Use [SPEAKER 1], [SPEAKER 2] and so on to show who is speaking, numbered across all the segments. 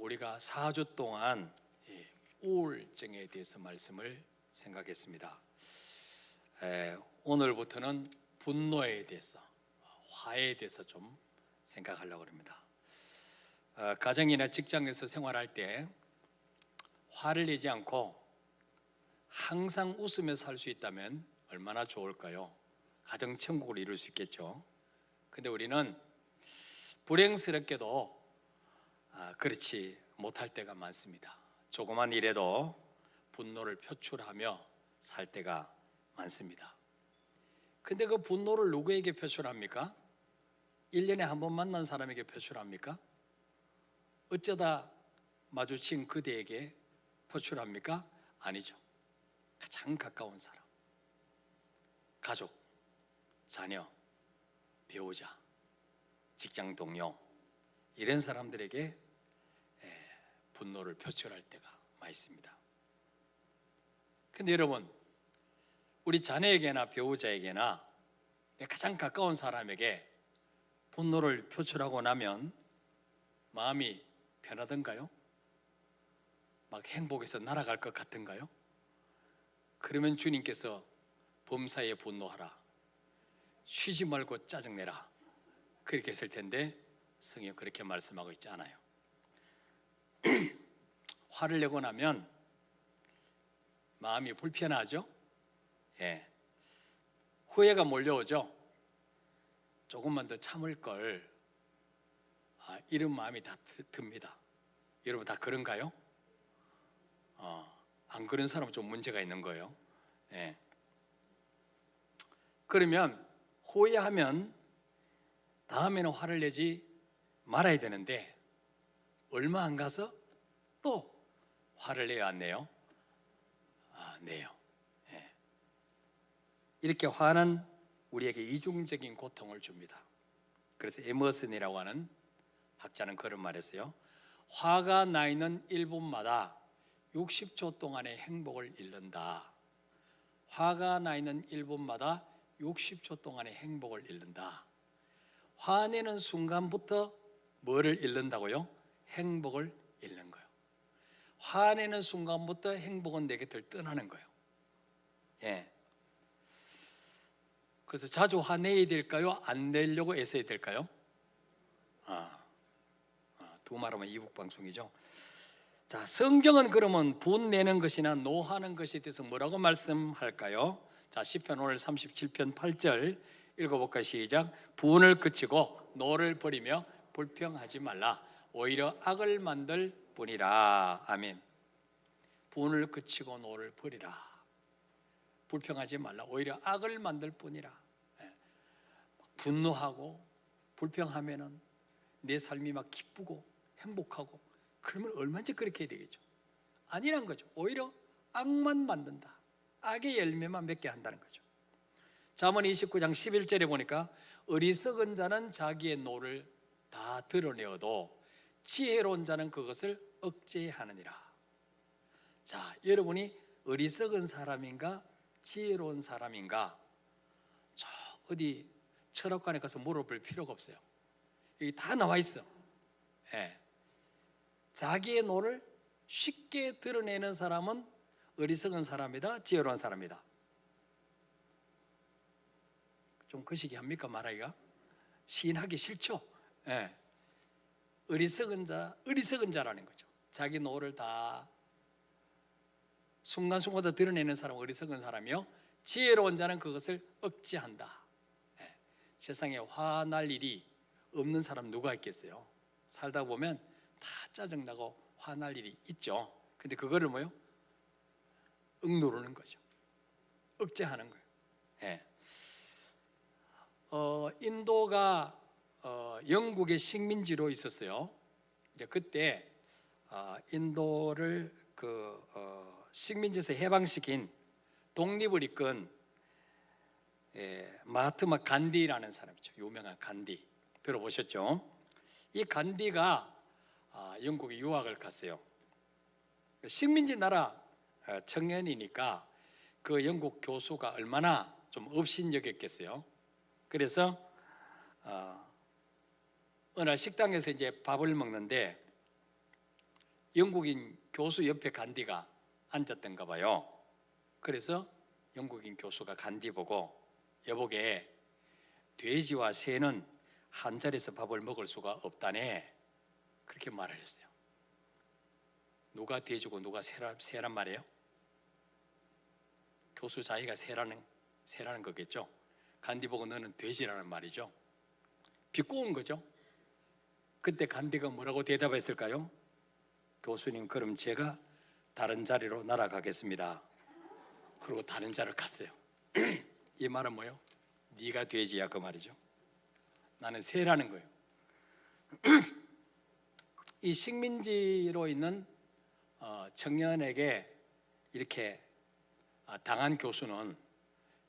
[SPEAKER 1] 우리가 4주 동안 우울증에 대해서 말씀을 생각했습니다. 오늘부터는 분노에 대해서, 화에 대해서 좀 생각하려고 합니다. 가정이나 직장에서 생활할 때 화를 내지 않고 항상 웃으며 살 수 있다면 얼마나 좋을까요? 가정 천국을 이룰 수 있겠죠. 근데 우리는 불행스럽게도 그렇지 못할 때가 많습니다. 조그만 일에도 분노를 표출하며 살 때가 많습니다. 근데 그 분노를 누구에게 표출합니까? 1년에 한 번 만난 사람에게 표출합니까? 어쩌다 마주친 그대에게 표출합니까? 아니죠. 가장 가까운 사람, 가족, 자녀, 배우자, 직장 동료, 이런 사람들에게 분노를 표출할 때가 많습니다. 근데 여러분, 우리 자녀에게나 배우자에게나 가장 가까운 사람에게 분노를 표출하고 나면 마음이 편하던가요? 막 행복해서 날아갈 것 같은가요? 그러면 주님께서 범사에 분노하라, 쉬지 말고 짜증내라, 그렇게 했을 텐데 성경 그렇게 말씀하고 있지 않아요. 화를 내고 나면 마음이 불편하죠? 후회가 몰려오죠? 조금만 더 참을 걸, 이런 마음이 다 듭니다. 여러분 다 그런가요? 안 그런 사람은 좀 문제가 있는 거예요. 그러면 후회하면 다음에는 화를 내지 말아야 되는데 얼마 안 가서 또 화를 내요, 안 내요? 내요. 이렇게 화는 우리에게 이중적인 고통을 줍니다. 그래서 에머슨이라고 하는 학자는 그런 말했어요. 화가 나 있는 1분마다 60초 동안의 행복을 잃는다. 화가 나 있는 1분마다 60초 동안의 행복을 잃는다. 화내는 순간부터 뭐를 잃는다고요? 행복을 잃는 거예요. 화내는 순간부터 행복은 내 곁을 떠나는 거예요. 그래서 자주 화내야 될까요? 안 내려고 애써야 될까요? 두 말하면 이북 방송이죠. 자, 성경은 그러면 분내는 것이나 노하는 것에 대해서 뭐라고 말씀할까요? 자, 시편 오늘 37편 8절 읽어볼까요? 시작. 분을 그치고 노를 버리며 불평하지 말라. 오히려 악을 만들 뿐이라. 아멘. 분을 그치고 노를 버리라. 불평하지 말라. 오히려 악을 만들 뿐이라. 분노하고 불평하면은 내 삶이 막 기쁘고 행복하고, 그러면 얼마든지 그렇게 해야 되겠죠. 아니란 거죠. 오히려 악만 만든다. 악의 열매만 맺게 한다는 거죠. 잠언 29장 11절에 보니까 어리석은 자는 자기의 노를 다 드러내어도 지혜로운 자는 그것을 억제하느니라. 자, 여러분이 어리석은 사람인가 지혜로운 사람인가, 저 어디 철학관에 가서 물어볼 필요가 없어요. 여기 다 나와 있어. 자기의 노를 쉽게 드러내는 사람은 어리석은 사람이다, 지혜로운 사람이다. 좀 거시기 합니까, 말하기가? 시인하기 싫죠? 어리석은 자라는 거죠. 자기 노를 다 순간순간 드러내는 사람은 어리석은 사람이요, 지혜로운 자는 그것을 억제한다. 세상에 화날 일이 없는 사람 누가 있겠어요? 살다 보면 다 짜증나고 화날 일이 있죠. 근데 그거를 뭐요? 억누르는 거죠. 억제하는 거예요. 인도가 영국의 식민지로 있었어요. 이제 그때 인도를 식민지에서 해방시킨, 독립을 이끈 마하트마 간디라는 사람이죠. 유명한 간디. 들어보셨죠? 이 간디가 영국에 유학을 갔어요. 식민지 나라 청년이니까 그 영국 교수가 얼마나 좀 업신여겼겠어요. 그래서 어느 날 식당에서 이제 밥을 먹는데 영국인 교수 옆에 간디가 앉았던가 봐요. 그래서 영국인 교수가 간디 보고 여보게 돼지와 새는 한 자리에서 밥을 먹을 수가 없다네 그렇게 말을 했어요. 누가 돼지고 누가 새란 말이에요? 교수 자기가 새라는 거겠죠. 간디 보고 너는 돼지라는 말이죠. 비꼬은 거죠. 그때 간디가 뭐라고 대답했을까요? 교수님 그럼 제가 다른 자리로 날아가겠습니다. 그리고 다른 자리로 갔어요. 이 말은 뭐예요? 네가 돼지야 그 말이죠. 나는 새라는 거예요. 이 식민지로 있는 청년에게 이렇게 당한 교수는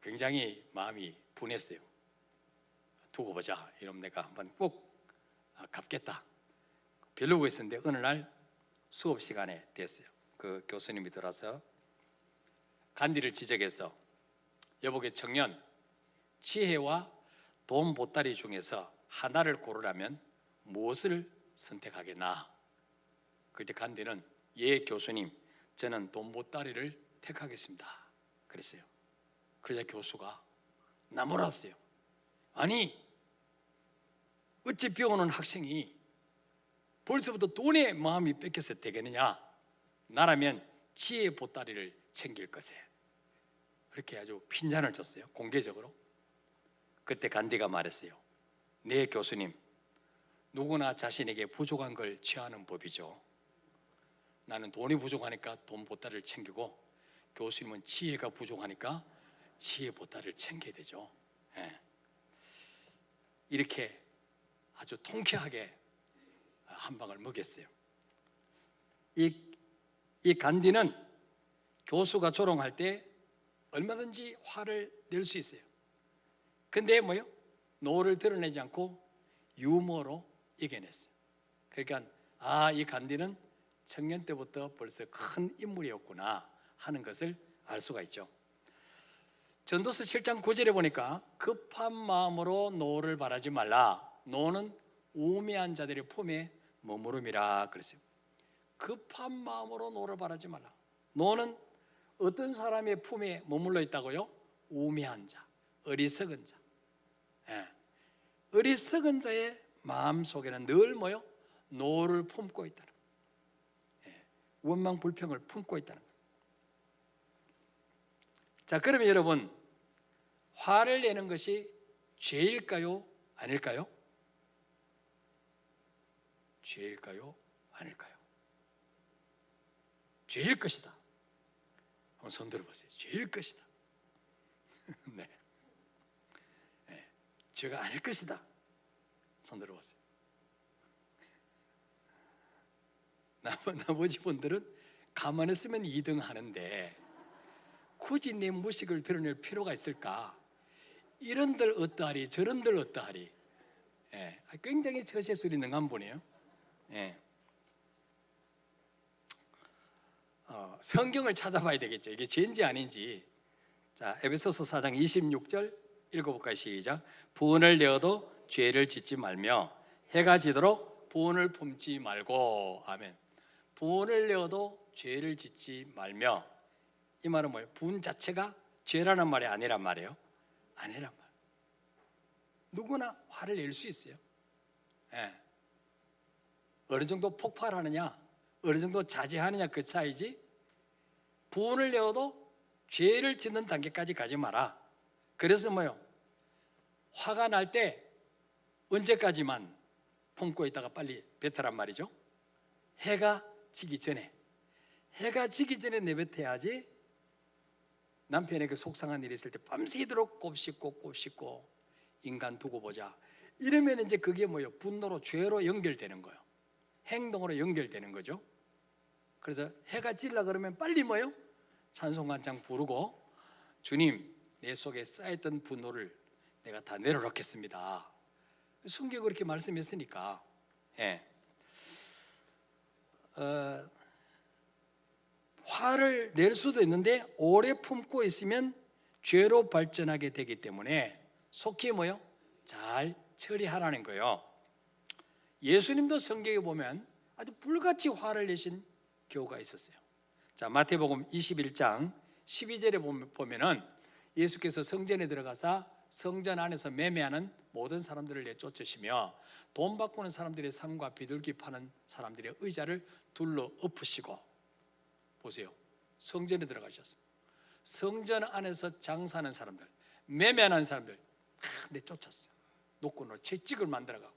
[SPEAKER 1] 굉장히 마음이 분했어요. 두고 보자. 이러면 내가 한번 꼭 갚겠다. 별로고 있었는데 어느 날 수업 시간에 됐어요. 그 교수님이 들어서 간디를 지적해서 여보게 청년, 지혜와 돈 보따리 중에서 하나를 고르라면 무엇을 선택하겠나? 그때 간디는 예 교수님, 저는 돈 보따리를 택하겠습니다. 그랬어요. 그러자 교수가 나무랐어요. 아니 어찌 배우는 학생이 벌써부터 돈에 마음이 뺏겨서 되겠느냐? 나라면 지혜의 보따리를 챙길 것에. 그렇게 아주 핀잔을 줬어요. 공개적으로. 그때 간디가 말했어요. 네 교수님, 누구나 자신에게 부족한 걸 취하는 법이죠. 나는 돈이 부족하니까 돈 보따리를 챙기고 교수님은 지혜가 부족하니까 지혜 보따리를 챙겨야 되죠. 예. 이렇게 아주 통쾌하게 한 방을 먹였어요. 이 간디는 교수가 조롱할 때 얼마든지 화를 낼 수 있어요. 근데 뭐요? 노를 드러내지 않고 유머로 이겨냈어요. 그러니까 이 간디는 청년 때부터 벌써 큰 인물이었구나 하는 것을 알 수가 있죠. 전도서 7장 9절에 보니까 급한 마음으로 노를 바라지 말라. 노는 우매한 자들의 품에 머무름이라 그랬어요. 급한 마음으로 노를 바라지 말라. 노는 어떤 사람의 품에 머물러 있다고요? 우매한 자, 어리석은 자. 예. 어리석은 자의 마음 속에는 늘 뭐요? 노를 품고 있다는 거예요. 예. 원망 불평을 품고 있다는 거예요. 자, 그러면 여러분, 화를 내는 것이 죄일까요? 아닐까요? 죄일까요? 아닐까요? 죄일 것이다. 한번 손 들어보세요. 죄일 것이다. 네. 네. 죄가 아닐 것이다. 손 들어보세요. 나머지 분들은 가만히 있으면 2등 하는데 굳이 내 무식을 드러낼 필요가 있을까? 이런들 어떠하리 저런들 어떠하리. 예, 굉장히 처세술이 능한 분이에요. 예. 성경을 찾아봐야 되겠죠. 이게 죄인지 아닌지. 자, 에베소서 4장 26절 읽어볼까요? 시작. 부은을 내어도 죄를 짓지 말며 해가 지도록 부은을 품지 말고. 아멘. 부은을 내어도 죄를 짓지 말며. 이 말은 뭐예요? 부은 자체가 죄라는 말이 아니란 말이에요. 아니란 말. 누구나 화를 낼 수 있어요. 예. 어느 정도 폭발하느냐, 어느 정도 자제하느냐 그 차이지. 부은을 내어도 죄를 짓는 단계까지 가지 마라. 그래서 뭐요? 화가 날 때 언제까지만 품고 있다가 빨리 뱉으란 말이죠. 해가 지기 전에. 해가 지기 전에 내뱉어야지. 남편에게 속상한 일이 있을 때 밤새도록 곱씹고 인간 두고 보자. 이러면 이제 그게 뭐예요? 분노로 죄로 연결되는 거예요. 행동으로 연결되는 거죠. 그래서 해가 질라 그러면 빨리 뭐예요? 찬송 한 장 부르고 주님, 내 속에 쌓였던 분노를 내가 다 내려놓겠습니다. 성경 그렇게 말씀했으니까. 예. 화를 낼 수도 있는데 오래 품고 있으면 죄로 발전하게 되기 때문에 속히 뭐요? 잘 처리하라는 거예요. 예수님도 성경에 보면 아주 불같이 화를 내신 교우가 있었어요. 자, 마태복음 21장 12절에 보면은 예수께서 성전에 들어가사 성전 안에서 매매하는 모든 사람들을 내쫓으시며 돈 바꾸는 사람들의 상과 비둘기 파는 사람들의 의자를 둘러 엎으시고, 보세요, 성전에 들어가셨어요. 성전 안에서 장사하는 사람들, 매매하는 사람들 내쫓았어요. 노건으로 채찍을 만들어가고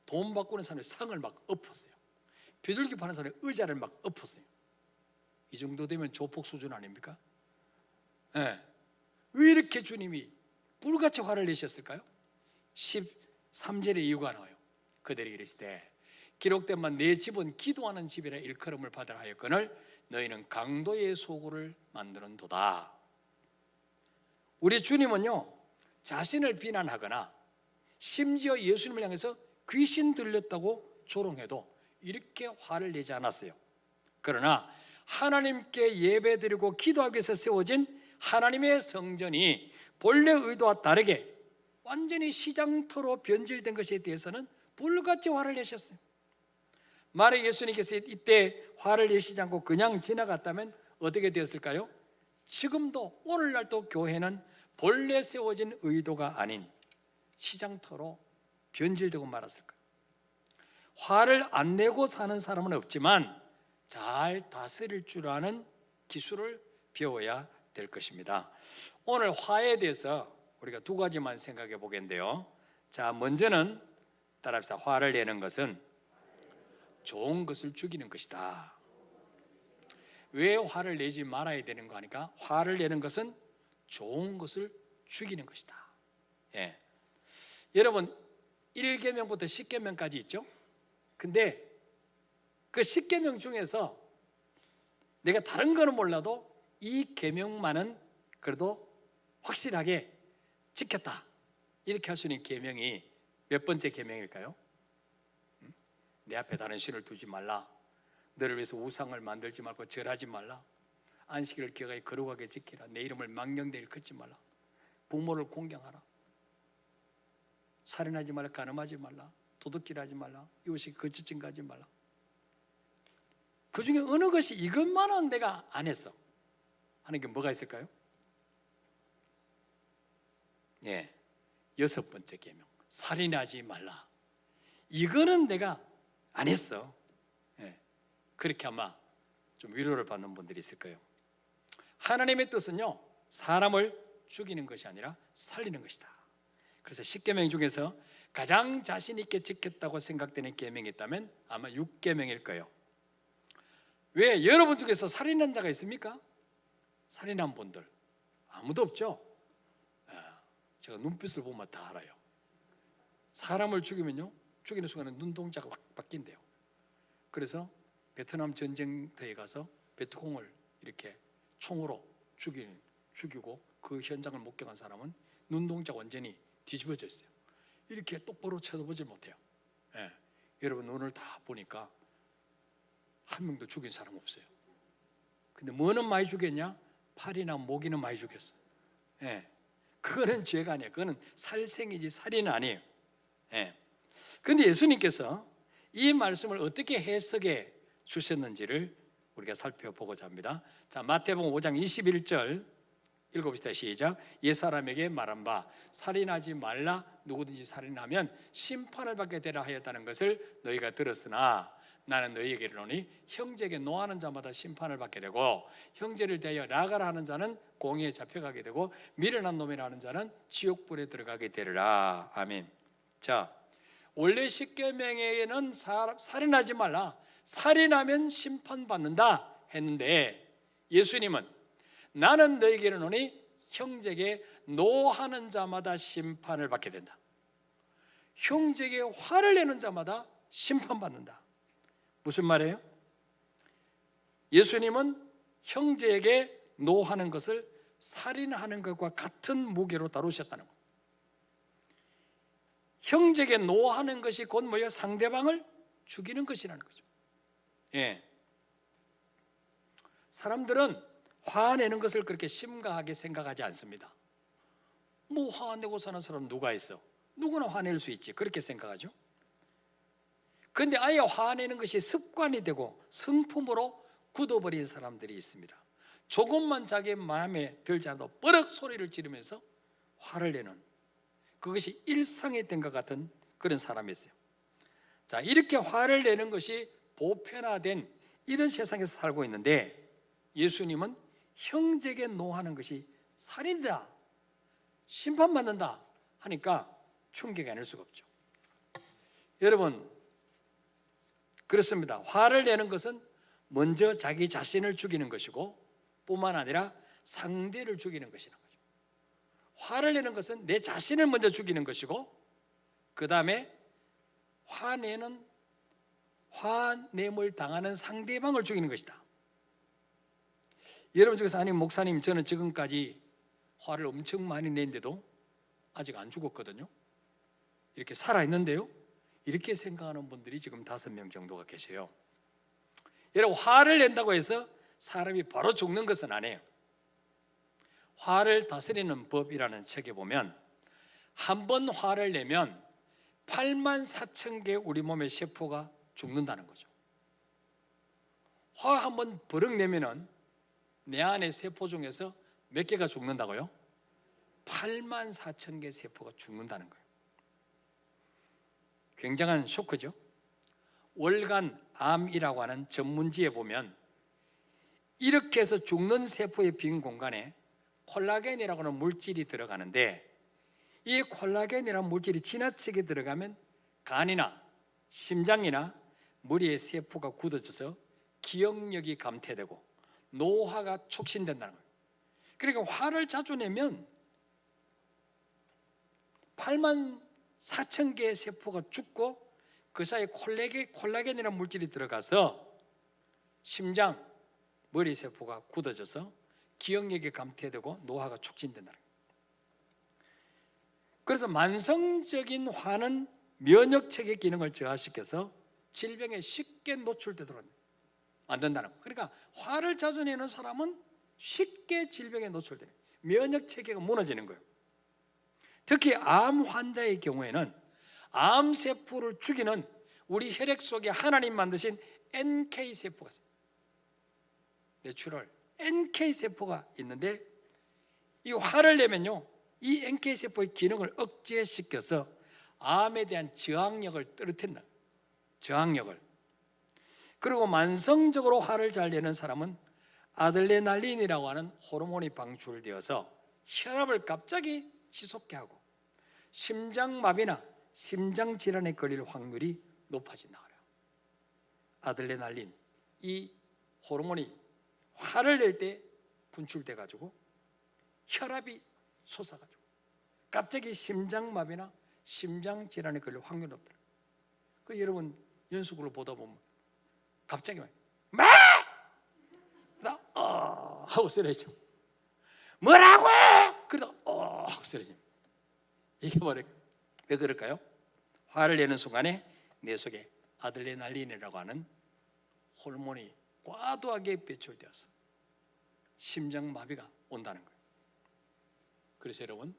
[SPEAKER 1] 돈 바꾸는 사람의 상을 막 엎었어요. 비둘기 파는 사람의 의자를 막 엎었어요. 이 정도 되면 조폭 수준 아닙니까? 네. 왜 이렇게 주님이 불같이 화를 내셨을까요? 13절의 이유가 나와요. 그들이 이르시되 기록된 바 내 집은 기도하는 집이라 일컬음을 받으라 하였거늘 너희는 강도의 소굴을 만드는도다. 우리 주님은요, 자신을 비난하거나 심지어 예수님을 향해서 귀신 들렸다고 조롱해도 이렇게 화를 내지 않았어요. 그러나 하나님께 예배드리고 기도하기 위해서 세워진 하나님의 성전이 본래 의도와 다르게 완전히 시장터로 변질된 것에 대해서는 불같이 화를 내셨어요. 만약 예수님께서 이때 화를 내시지 않고 그냥 지나갔다면 어떻게 되었을까요? 지금도 오늘날도 교회는 본래 세워진 의도가 아닌 시장터로 변질되고 말았을 거예요. 화를 안 내고 사는 사람은 없지만 잘 다스릴 줄 아는 기술을 배워야 될 것입니다. 오늘 화에 대해서 우리가 두 가지만 생각해 보겠는데요. 자, 먼저는 따라합시다. 화를 내는 것은 좋은 것을 죽이는 것이다. 왜 화를 내지 말아야 되는 거 하니까 화를 내는 것은 좋은 것을 죽이는 것이다. 예. 여러분 1계명부터 10계명까지 있죠? 근데 그 10계명 중에서 내가 다른 거는 몰라도 이 계명만은 그래도 확실하게 지켰다, 이렇게 할 수 있는 계명이 몇 번째 계명일까요? 내 앞에 다른 신을 두지 말라, 너를 위해서 우상을 만들지 말고 절하지 말라, 안식일을 기억하여 거룩하게 지키라, 내 이름을 망령되이 걷지 말라, 부모를 공경하라, 살인하지 말라, 간음하지 말라, 도둑질하지 말라, 이웃에게 거짓 증거하지 말라. 그 중에 어느 것이 이것만은 내가 안 했어 하는 게 뭐가 있을까요? 예, 6번째 계명, 살인하지 말라. 이거는 내가 안 했어. 예, 그렇게 아마 좀 위로를 받는 분들이 있을 거예요. 하나님의 뜻은요, 사람을 죽이는 것이 아니라 살리는 것이다. 그래서 10계명 중에서 가장 자신 있게 지켰다고 생각되는 계명이 있다면 아마 6계명일 거예요. 왜? 여러분 중에서 살인한 자가 있습니까? 살인한 분들 아무도 없죠? 제가 눈빛을 보면 다 알아요. 사람을 죽이면요, 죽이는 순간에 눈동자가 확 바뀐대요. 그래서 베트남 전쟁터에 가서 베트콩을 이렇게 총으로 죽이고 그 현장을 목격한 사람은 눈동자가 완전히 뒤집어져 있어요. 이렇게 똑바로 쳐다보지 못해요. 예. 여러분 눈을 다 보니까 한 명도 죽인 사람 없어요. 근데 뭐는 많이 죽였냐? 팔이나 모기는 많이 죽였어요. 예. 그거는 죄가 아니에요. 그거는 살생이지 살인은 아니에요. 예. 근데 예수님께서 이 말씀을 어떻게 해석해 주셨는지를 우리가 살펴보고자 합니다. 자, 마태복음 5장 21절 읽어봅시다. 시작. 옛사람에게 말한 바 살인하지 말라, 누구든지 살인하면 심판을 받게 되라 하였다는 것을 너희가 들었으나 나는 너희에게 이르노니 형제에게 노하는 자마다 심판을 받게 되고 형제를 대하여 나가라 하는 자는 공의에 잡혀가게 되고 미련한 놈이라 하는 자는 지옥불에 들어가게 되리라. 아멘. 자, 원래 10계명에는 살인하지 말라, 살인하면 심판받는다 했는데 예수님은 나는 너희에게 이르노니 형제에게 노하는 자마다 심판을 받게 된다. 형제에게 화를 내는 자마다 심판받는다. 무슨 말이에요? 예수님은 형제에게 노하는 것을 살인하는 것과 같은 무게로 다루셨다는 것. 형제에게 노하는 것이 곧 뭐예요? 상대방을 죽이는 것이라는 거죠. 예. 사람들은 화내는 것을 그렇게 심각하게 생각하지 않습니다. 뭐 화내고 사는 사람 누가 있어? 누구나 화낼 수 있지, 그렇게 생각하죠. 그런데 아예 화내는 것이 습관이 되고 성품으로 굳어버린 사람들이 있습니다. 조금만 자기 마음에 들지 않아도 버럭 소리를 지르면서 화를 내는, 그것이 일상이 된 것 같은 그런 사람이 있어요. 자, 이렇게 화를 내는 것이 보편화된 이런 세상에서 살고 있는데, 예수님은 형제에게 노하는 것이 살인이다, 심판받는다 하니까 충격이 아닐 수가 없죠. 여러분, 그렇습니다. 화를 내는 것은 먼저 자기 자신을 죽이는 것이고 뿐만 아니라 상대를 죽이는 것이라는 거죠. 화를 내는 것은 내 자신을 먼저 죽이는 것이고, 그 다음에 화냄을 당하는 상대방을 죽이는 것이다. 여러분 중에서 아니 목사님, 저는 지금까지 화를 엄청 많이 냈는데도 아직 안 죽었거든요, 이렇게 살아있는데요, 이렇게 생각하는 분들이 지금 5명 정도가 계세요. 여러분, 화를 낸다고 해서 사람이 바로 죽는 것은 아니에요. 화를 다스리는 법이라는 책에 보면 한 번 화를 내면 84,000개 우리 몸의 세포가 죽는다는 거죠. 화 한 번 버럭 내면은 내 안의 세포 중에서 몇 개가 죽는다고요? 84,000개 세포가 죽는다는 거예요. 굉장한 쇼크죠. 월간 암이라고 하는 전문지에 보면 이렇게 해서 죽는 세포의 빈 공간에 콜라겐이라고 하는 물질이 들어가는데, 이 콜라겐이라는 물질이 지나치게 들어가면 간이나 심장이나 머리의 세포가 굳어져서 기억력이 감퇴되고 노화가 촉진된다는 거예요. 그러니까 화를 자주 내면 84,000개의 세포가 죽고 그 사이에 콜라겐이라는 물질이 들어가서 심장, 머리 세포가 굳어져서 기억력이 감퇴되고 노화가 촉진된다는 거예요. 그래서 만성적인 화는 면역체계 기능을 저하시켜서 질병에 쉽게 노출되도록 안 된다는 거예요. 그러니까 화를 자주 내는 사람은 쉽게 질병에 노출돼요. 면역체계가 무너지는 거예요. 특히 암 환자의 경우에는 암세포를 죽이는 우리 혈액 속에 하나님 만드신 NK세포가 있어요. 내추럴 NK세포가 있는데, 이 화를 내면요, 이 NK세포의 기능을 억제시켜서 암에 대한 저항력을 떨어뜨린다. 저항력을. 그리고 만성적으로 화를 잘 내는 사람은 아드레날린이라고 하는 호르몬이 방출되어서 혈압을 갑자기 치솟게 하고 심장마비나 심장질환에 걸릴 확률이 높아진다 그래요. 아드레날린, 이 호르몬이 화를 낼 때 분출돼 가지고 혈압이 솟아가지고 갑자기 심장마비나 심장질환에 걸릴 확률이 높더라고요. 그 여러분 연속으로 보다 보면 갑자기 막 하고 쓰러지죠. 뭐라고? 그러다가 하고 쓰러지죠. 이게 왜 그럴까요? 화를 내는 순간에 내 속에 아드레날린이라고 하는 호르몬이 과도하게 배출되어서 심장마비가 온다는 거예요. 그래서 여러분,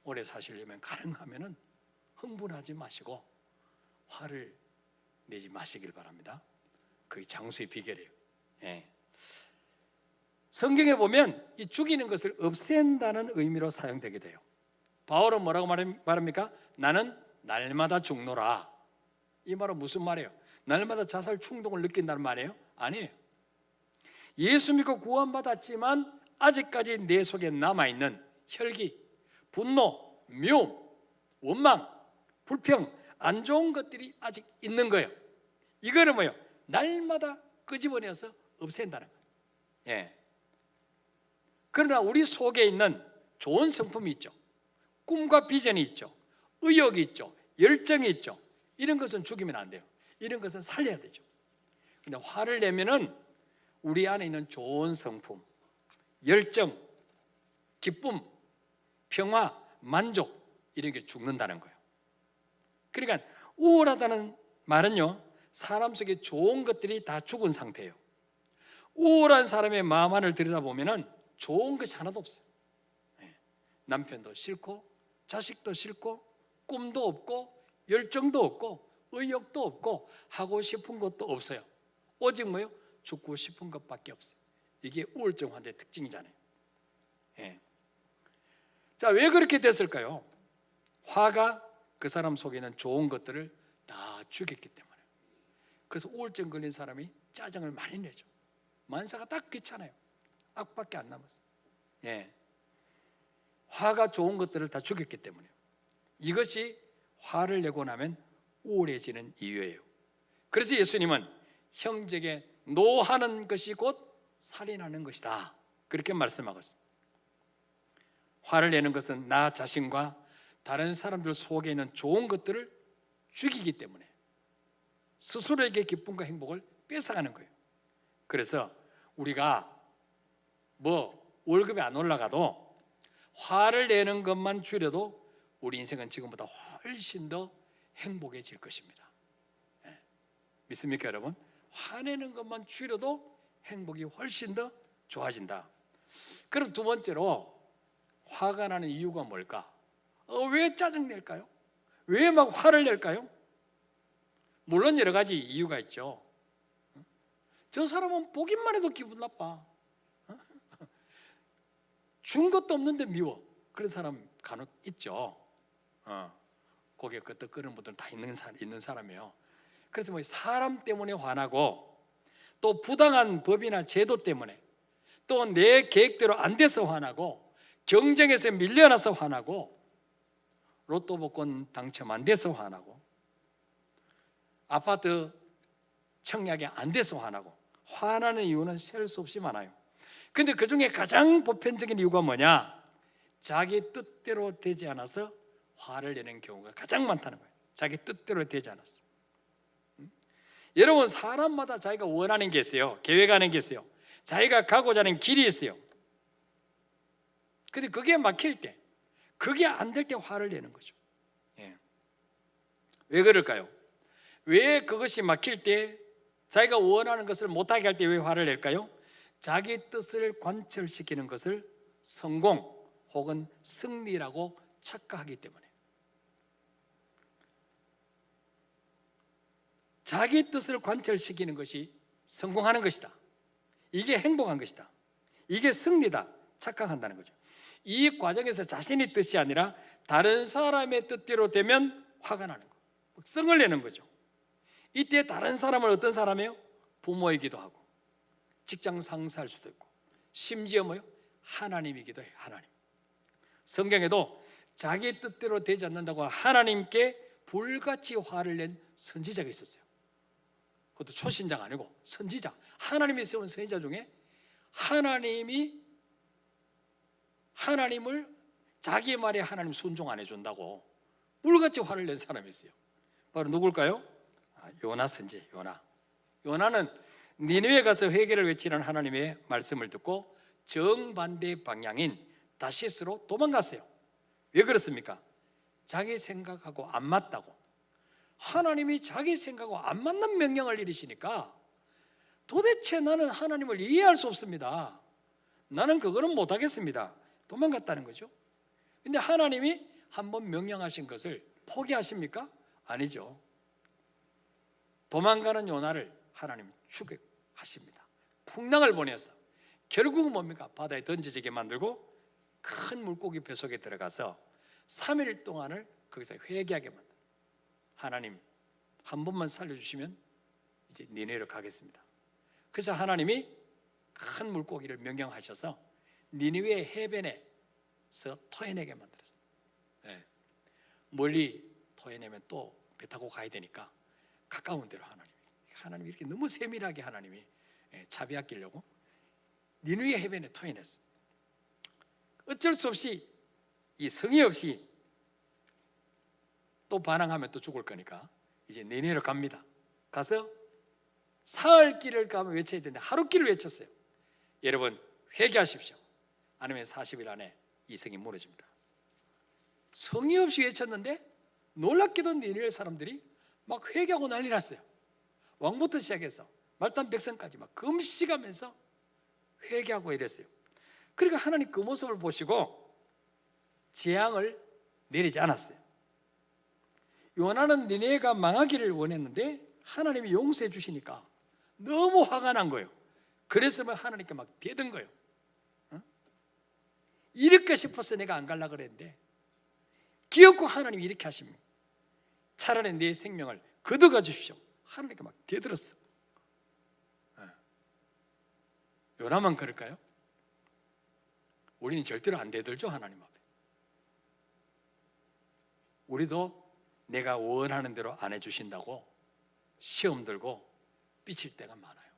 [SPEAKER 1] 오래 사시려면 가능하면 흥분하지 마시고 화를 내지 마시길 바랍니다. 그게 장수의 비결이에요. 예. 성경에 보면 이 죽이는 것을 없앤다는 의미로 사용되게 돼요. 바울은 뭐라고 말합니까? 나는 날마다 죽노라. 이 말은 무슨 말이에요? 날마다 자살 충동을 느낀다는 말이에요? 아니에요. 예수 믿고 구원받았지만 아직까지 내 속에 남아있는 혈기, 분노, 미움, 원망, 불평, 안 좋은 것들이 아직 있는 거예요. 이거를 뭐예요? 날마다 끄집어내서 없앤다는 거예요. 예. 그러나 우리 속에 있는 좋은 성품이 있죠. 꿈과 비전이 있죠. 의욕이 있죠. 열정이 있죠. 이런 것은 죽이면 안 돼요. 이런 것은 살려야 되죠. 근데 화를 내면은 우리 안에 있는 좋은 성품, 열정, 기쁨, 평화, 만족, 이런 게 죽는다는 거예요. 그러니까 우울하다는 말은요, 사람 속에 좋은 것들이 다 죽은 상태예요. 우울한 사람의 마음 안을 들여다보면 좋은 것이 하나도 없어요. 남편도 싫고 자식도 싫고 꿈도 없고 열정도 없고 의욕도 없고 하고 싶은 것도 없어요. 오직 뭐요? 죽고 싶은 것밖에 없어요. 이게 우울증 환자의 특징이잖아요. 예. 자, 왜 그렇게 됐을까요? 화가 그 사람 속에 있는 좋은 것들을 다 죽였기 때문에. 그래서 우울증 걸린 사람이 짜증을 많이 내죠. 만사가 딱 귀찮아요. 악밖에 안 남았어요. 예. 화가 좋은 것들을 다 죽였기 때문에. 이것이 화를 내고 나면 우울해지는 이유예요. 그래서 예수님은 형제에게 노하는 것이 곧 살인하는 것이다, 그렇게 말씀하셨습니다. 화를 내는 것은 나 자신과 다른 사람들 속에 있는 좋은 것들을 죽이기 때문에 스스로에게 기쁨과 행복을 뺏어가는 거예요. 그래서 우리가 월급이 안 올라가도 화를 내는 것만 줄여도 우리 인생은 지금보다 훨씬 더 행복해질 것입니다. 예. 믿습니까, 여러분? 화내는 것만 줄여도 행복이 훨씬 더 좋아진다. 그럼 두 번째로, 화가 나는 이유가 뭘까? 왜 짜증낼까요? 왜 막 화를 낼까요? 물론 여러 가지 이유가 있죠. 저 사람은 보기만 해도 기분 나빠. 준 것도 없는데 미워. 그런 사람 간혹 있죠. 고개 끄덕 끄는 분들은 다 있는 사람이에요. 그래서 사람 때문에 화나고, 또 부당한 법이나 제도 때문에, 또 내 계획대로 안 돼서 화나고, 경쟁에서 밀려나서 화나고, 로또 복권 당첨 안 돼서 화나고, 아파트 청약이 안 돼서 화나고, 화나는 이유는 셀 수 없이 많아요. 근데 그 중에 가장 보편적인 이유가 뭐냐? 자기 뜻대로 되지 않아서 화를 내는 경우가 가장 많다는 거예요. 자기 뜻대로 되지 않았어. 여러분, 사람마다 자기가 원하는 게 있어요. 계획하는 게 있어요. 자기가 가고자 하는 길이 있어요. 근데 그게 막힐 때, 그게 안 될 때 화를 내는 거죠. 예. 왜 그럴까요? 왜 그것이 막힐 때, 자기가 원하는 것을 못하게 할 때 왜 화를 낼까요? 자기 뜻을 관철시키는 것을 성공 혹은 승리라고 착각하기 때문에. 자기 뜻을 관철시키는 것이 성공하는 것이다, 이게 행복한 것이다, 이게 승리다 착각한다는 거죠. 이 과정에서 자신의 뜻이 아니라 다른 사람의 뜻대로 되면 화가 나는 거, 성을 내는 거죠. 이때 다른 사람은 어떤 사람이에요? 부모이기도 하고, 직장 상사일 수도 있고, 심지어 하나님이기도 해요. 하나님. 성경에도 자기 뜻대로 되지 않는다고 하나님께 불같이 화를 낸 선지자가 있었어요. 그것도 초신자가 아니고 선지자, 하나님이 세운 선지자 중에 하나님을 자기 말에 하나님 순종 안 해준다고 불같이 화를 낸 사람이 있어요. 바로 누굴까요? 요나 선지. 요나는 니느웨 가서 회개를 외치는 하나님의 말씀을 듣고 정반대 방향인 다시스로 도망갔어요. 왜 그렇습니까? 자기 생각하고 안 맞다고. 하나님이 자기 생각하고 안 맞는 명령을 내리시니까 도대체 나는 하나님을 이해할 수 없습니다. 나는 그거는 못하겠습니다. 도망갔다는 거죠. 근데 하나님이 한번 명령하신 것을 포기하십니까? 아니죠. 도망가는 요나를 하나님이 추격하십니다. 풍랑을 보내서 결국은 뭡니까? 바다에 던져지게 만들고 큰 물고기 뱃속에 들어가서 3일 동안을 거기서 회개하게 만들어요. 하나님, 한 번만 살려주시면 이제 니네로 가겠습니다. 그래서 하나님이 큰 물고기를 명령하셔서 니느웨 해변에서 토해내게 만들었어요. 네. 멀리 토해내면 또 배 타고 가야 되니까 가까운 데로 하나님이 이렇게 너무 세밀하게 하나님이 자비하시려고 니느웨 해변에 토해냈어요. 어쩔 수 없이 이 성의 없이 또 반항하면 또 죽을 거니까 이제 니느웨로 갑니다. 가서 사흘 길을 가면 외쳐야 되는데 하루 길을 외쳤어요. 여러분, 회개하십시오. 아니면 40일 안에 이 성이 무너집니다. 성의 없이 외쳤는데 놀랍게도 니느웨 사람들이 막 회개하고 난리 났어요. 왕부터 시작해서 말단 백성까지 막 금식하면서 회개하고 이랬어요. 그러니까 하나님 그 모습을 보시고 재앙을 내리지 않았어요. 요나는 니느웨가 망하기를 원했는데 하나님이 용서해 주시니까 너무 화가 난 거예요. 그래서 하나님께 막 대든 거예요. 이렇게 싶어서 내가 안 가려고 그랬는데 기어코 하나님이 이렇게 하십니다. 차라리 내 생명을 거둬가 주십시오. 하나님께 막 대들었어. 요나만 그럴까요? 우리는 절대로 안 대들죠, 하나님 앞에. 우리도 내가 원하는 대로 안 해주신다고 시험 들고 삐칠 때가 많아요.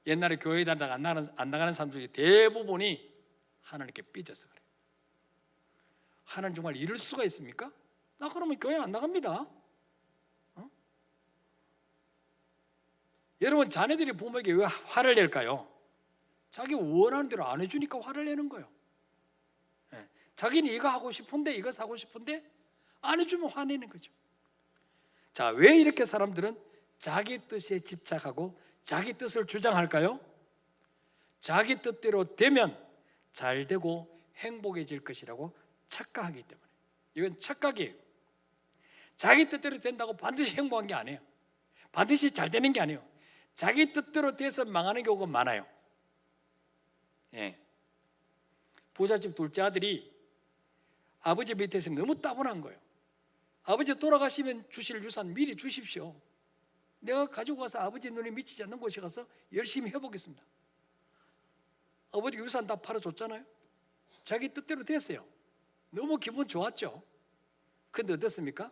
[SPEAKER 1] 옛날에 교회에 다니다가 안 나가는 사람 중에 대부분이 하나님께 삐져서 그래요. 하나님 정말 이럴 수가 있습니까? 나 그러면 교회 안 나갑니다. 여러분, 자녀들이 부모에게 왜 화를 낼까요? 자기 원하는 대로 안 해주니까 화를 내는 거예요. 자기는 이거 하고 싶은데, 이거 사고 싶은데 안 해주면 화내는 거죠. 자, 왜 이렇게 사람들은 자기 뜻에 집착하고 자기 뜻을 주장할까요? 자기 뜻대로 되면 잘 되고 행복해질 것이라고 착각하기 때문에. 이건 착각이에요. 자기 뜻대로 된다고 반드시 행복한 게 아니에요. 반드시 잘 되는 게 아니에요. 자기 뜻대로 돼서 망하는 경우가 많아요. 부잣집 둘째 아들이 아버지 밑에서 너무 따분한 거예요. 아버지 돌아가시면 주실 유산 미리 주십시오. 내가 가지고 가서 아버지 눈에 미치지 않는 곳에 가서 열심히 해보겠습니다. 아버지 유산 다 팔아줬잖아요. 자기 뜻대로 됐어요. 너무 기분 좋았죠. 근데 어떻습니까?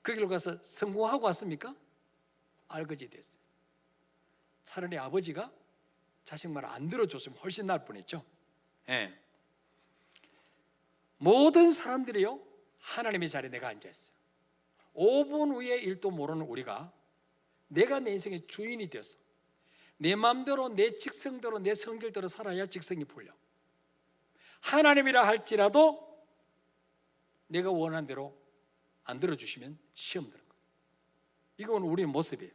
[SPEAKER 1] 거기로 가서 성공하고 왔습니까? 알거지 됐어요. 차라리 아버지가 자식 말 안 들어줬으면 훨씬 나을 뻔했죠. 모든 사람들이요, 하나님의 자리에 내가 앉아있어요. 5분 후에 일도 모르는 우리가 내가 내 인생의 주인이 되어서 내 마음대로, 내 직성대로, 내 성질대로 살아야 직성이 풀려. 하나님이라 할지라도 내가 원하는 대로 안 들어주시면 시험 드는 거예요. 이건 우리의 모습이에요.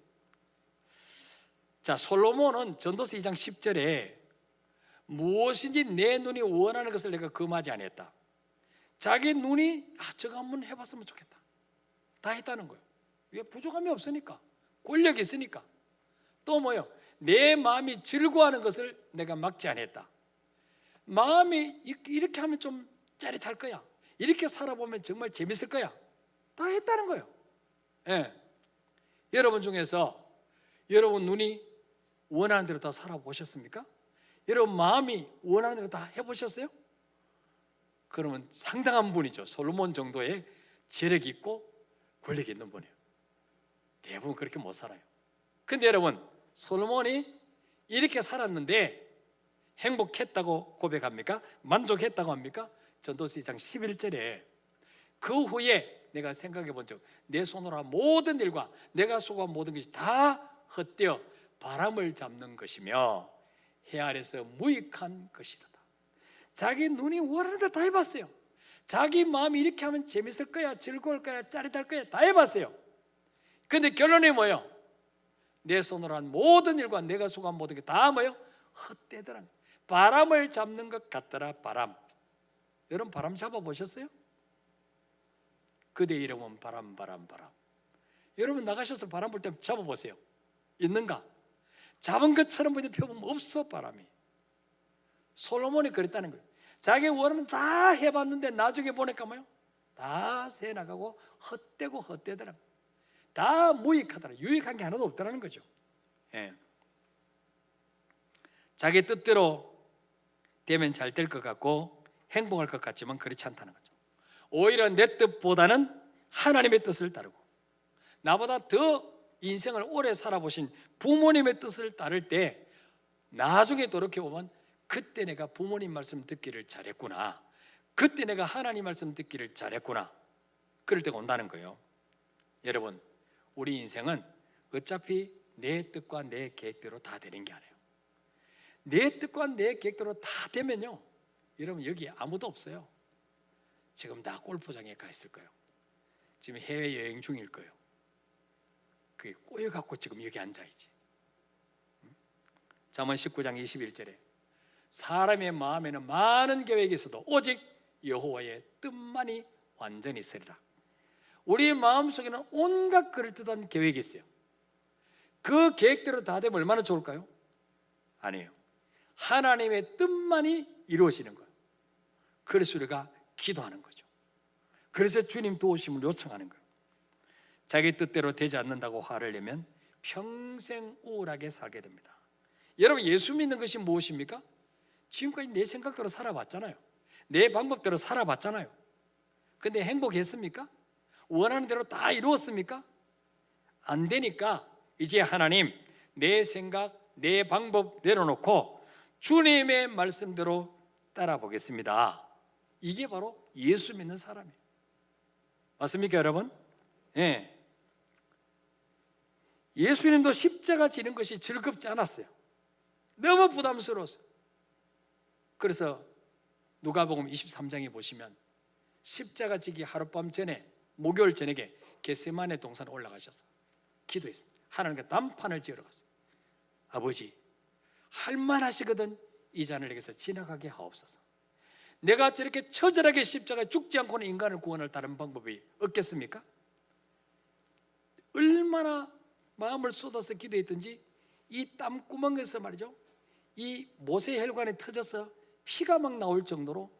[SPEAKER 1] 자, 솔로몬은 전도서 2장 10절에 무엇인지 내 눈이 원하는 것을 내가 금하지 않았다. 자기 눈이 저거 한번 해봤으면 좋겠다. 다 했다는 거예요. 왜? 부족함이 없으니까, 권력이 있으니까. 또 뭐요? 내 마음이 즐거워하는 것을 내가 막지 않았다. 마음이 이렇게 하면 좀 짜릿할 거야. 이렇게 살아보면 정말 재밌을 거야. 다 했다는 거예요. 여러분 중에서 여러분 눈이 원하는 대로 다 살아보셨습니까? 여러분 마음이 원하는 대로 다 해보셨어요? 그러면 상당한 분이죠. 솔로몬 정도의 재력이 있고 권력이 있는 분이에요. 대부분 그렇게 못 살아요. 근데 여러분, 솔로몬이 이렇게 살았는데 행복했다고 고백합니까? 만족했다고 합니까? 전도서 2장 11절에 그 후에 내가 생각해 본 적, 내 손으로 한 모든 일과 내가 수고한 모든 것이 다 헛되어 바람을 잡는 것이며 해 아래서 무익한 것이로다. 자기 눈이 원하는 대로 다 해봤어요. 자기 마음이 이렇게 하면 재밌을 거야, 즐거울 거야, 짜릿할 거야, 다 해봤어요. 근데 결론이 뭐예요? 내 손으로 한 모든 일과 내가 수고한 모든 게 다 뭐예요? 헛되더라. 바람을 잡는 것 같더라. 바람. 여러분 바람 잡아보셨어요? 그대 이름은 바람. 여러분 나가셔서 바람 불 때 잡아보세요. 있는가? 잡은 것처럼 보이는 표범 없어. 바람이. 솔로몬이 그랬다는 거예요. 자기 원하는 다 해봤는데 나중에 보니까 뭐요? 다 새나가고 헛되고 헛되더라. 다 무익하더라. 유익한 게 하나도 없더라는 거죠. 자기 뜻대로 되면 잘 될 것 같고 행복할 것 같지만 그렇지 않다는 거죠. 오히려 내 뜻보다는 하나님의 뜻을 따르고 나보다 더 인생을 오래 살아보신 부모님의 뜻을 따를 때 나중에 돌이켜보면 그때 내가 부모님 말씀 듣기를 잘했구나, 그때 내가 하나님 말씀 듣기를 잘했구나, 그럴 때가 온다는 거예요. 여러분, 우리 인생은 어차피 내 뜻과 내 계획대로 다 되는 게 아니에요. 내 뜻과 내 계획대로 다 되면요, 여러분 여기 아무도 없어요. 지금 다 골프장에 가 있을 거예요. 지금 해외여행 중일 거예요. 그게 꼬여갖고 지금 여기 앉아있지. 잠언 19장 21절에 사람의 마음에는 많은 계획이 있어도 오직 여호와의 뜻만이 완전히 서리라. 우리의 마음속에는 온갖 그럴듯한 계획이 있어요. 그 계획대로 다 되면 얼마나 좋을까요? 아니에요. 하나님의 뜻만이 이루어지는 거예요. 그래서 우리가 기도하는 거죠. 그래서 주님 도우심을 요청하는 거예요. 자기 뜻대로 되지 않는다고 화를 내면 평생 우울하게 살게 됩니다. 여러분, 예수 믿는 것이 무엇입니까? 지금까지 내 생각대로 살아봤잖아요. 내 방법대로 살아봤잖아요. 근데 행복했습니까? 원하는 대로 다 이루었습니까? 안 되니까 이제 하나님, 내 생각, 내 방법 내려놓고 주님의 말씀대로 따라 보겠습니다. 이게 바로 예수 믿는 사람이에요. 맞습니까, 여러분? 예. 예수님도 십자가 지는 것이 즐겁지 않았어요. 너무 부담스러웠어요. 그래서 누가복음 23장에 보시면 십자가 지기 하룻밤 전에, 목요일 저녁에 겟세마네 동산에 올라가셔서 기도했어요. 하나님께 단판을 지으러 갔어요. 아버지, 할만하시거든 이 잔을 내게서 지나가게 하옵소서. 내가 저렇게 처절하게 십자가에 죽지 않고는 인간을 구원할 다른 방법이 없겠습니까? 얼마나 마음을 쏟아서 기도했든지 이 땀구멍에서 말이죠, 이 모세혈관이 터져서 피가 막 나올 정도로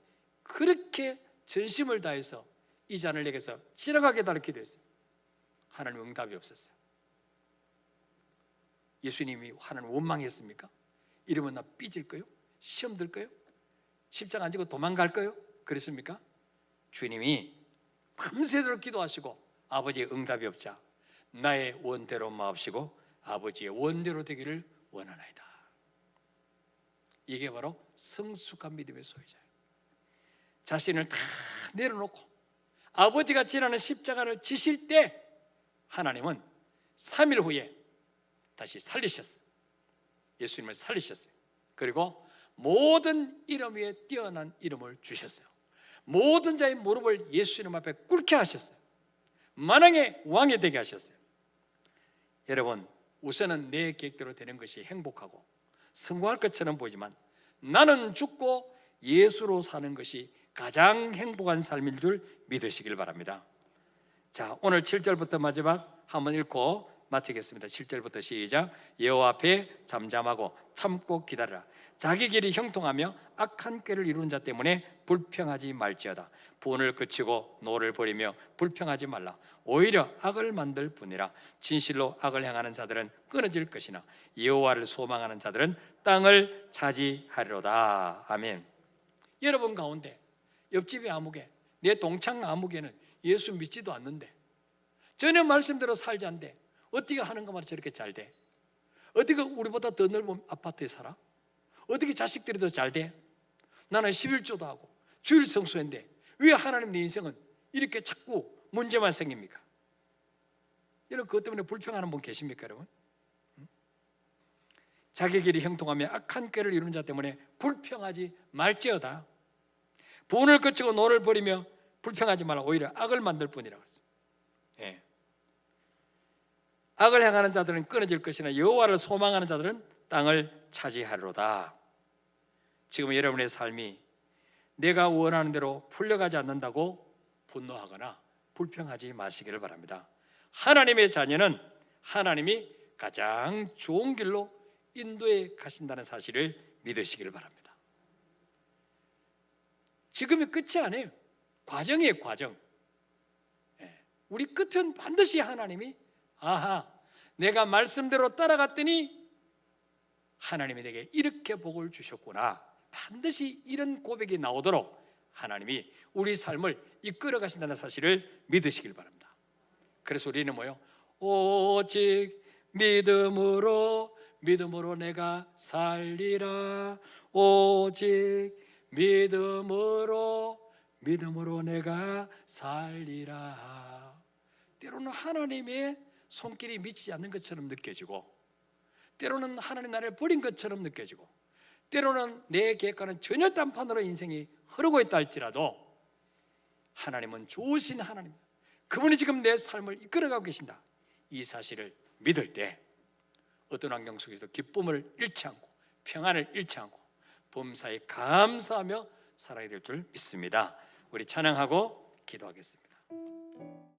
[SPEAKER 1] 그렇게 전심을 다해서 이 잔을 내게서 지나가게 달라 기도했어요. 하나님 응답이 없었어요. 예수님이 하나님 원망했습니까? 이러면 나 삐질 거요? 시험 들 거요? 십자가 안 지고 도망갈 거요? 그랬습니까? 주님이 밤새도록 기도하시고 아버지의 응답이 없자 나의 원대로 마옵시고 아버지의 원대로 되기를 원하나이다. 이게 바로 성숙한 믿음의 소유자예요. 자신을 다 내려놓고 아버지가 지나는 십자가를 지실 때 하나님은 3일 후에 다시 살리셨어요. 예수님을 살리셨어요. 그리고 모든 이름 위에 뛰어난 이름을 주셨어요. 모든 자의 무릎을 예수님 앞에 꿇게 하셨어요. 만왕의 왕이 되게 하셨어요. 여러분, 우선은 내 계획대로 되는 것이 행복하고 성공할 것처럼 보이지만 나는 죽고 예수로 사는 것이 가장 행복한 삶인 줄 믿으시길 바랍니다. 자, 오늘 7절부터 마지막 한번 읽고 마치겠습니다. 7절부터 시작. 여호와 앞에 잠잠하고 참고 기다리라. 자기 길이 형통하며 악한 꾀를 이루는 자 때문에 불평하지 말지어다. 분을 그치고 노를 버리며 불평하지 말라. 오히려 악을 만들 뿐이라. 진실로 악을 행하는 자들은 끊어질 것이나 여호와를 소망하는 자들은 땅을 차지하리로다. 아멘. 여러분 가운데 옆집의 아무개, 내 동창 아무개는 예수 믿지도 않는데 전혀 말씀대로 살지 않는데 어떻게 하는 것만 저렇게 잘 돼? 어떻게 우리보다 더 넓은 아파트에 살아? 어떻게 자식들이 더 잘 돼? 나는 11조도 하고 주일 성수인데 왜 하나님 내 인생은 이렇게 자꾸 문제만 생깁니까? 여러분 그것 때문에 불평하는 분 계십니까, 여러분? 자기 길이 형통하며 악한 꾀를 이루는 자 때문에 불평하지 말지어다. 분을 그치고 노를 버리며 불평하지 말라. 오히려 악을 만들 뿐이라고 했어요. 예. 악을 행하는 자들은 끊어질 것이나 여호와를 소망하는 자들은 땅을 차지하리로다. 지금 여러분의 삶이 내가 원하는 대로 풀려가지 않는다고 분노하거나 불평하지 마시기를 바랍니다. 하나님의 자녀는 하나님이 가장 좋은 길로 인도해 가신다는 사실을 믿으시기를 바랍니다. 지금이 끝이 아니에요. 과정이에요, 과정. 우리 끝은 반드시 하나님이 아하, 내가 말씀대로 따라갔더니 하나님이 내게 이렇게 복을 주셨구나. 반드시 이런 고백이 나오도록 하나님이 우리 삶을 이끌어 가신다는 사실을 믿으시길 바랍니다. 그래서 우리는 뭐요? 오직 믿음으로 내가 살리라. 오직 믿음으로 내가 살리라. 때로는 하나님의 손길이 미치지 않는 것처럼 느껴지고, 때로는 하나님 나를 버린 것처럼 느껴지고, 때로는 내 계획과는 전혀 딴판으로 인생이 흐르고 있다 할지라도 하나님은 좋으신 하나님, 그분이 지금 내 삶을 이끌어가고 계신다. 이 사실을 믿을 때 어떤 환경 속에서 기쁨을 잃지 않고 평안을 잃지 않고 범사에 감사하며 살아야 될 줄 믿습니다. 우리 찬양하고 기도하겠습니다.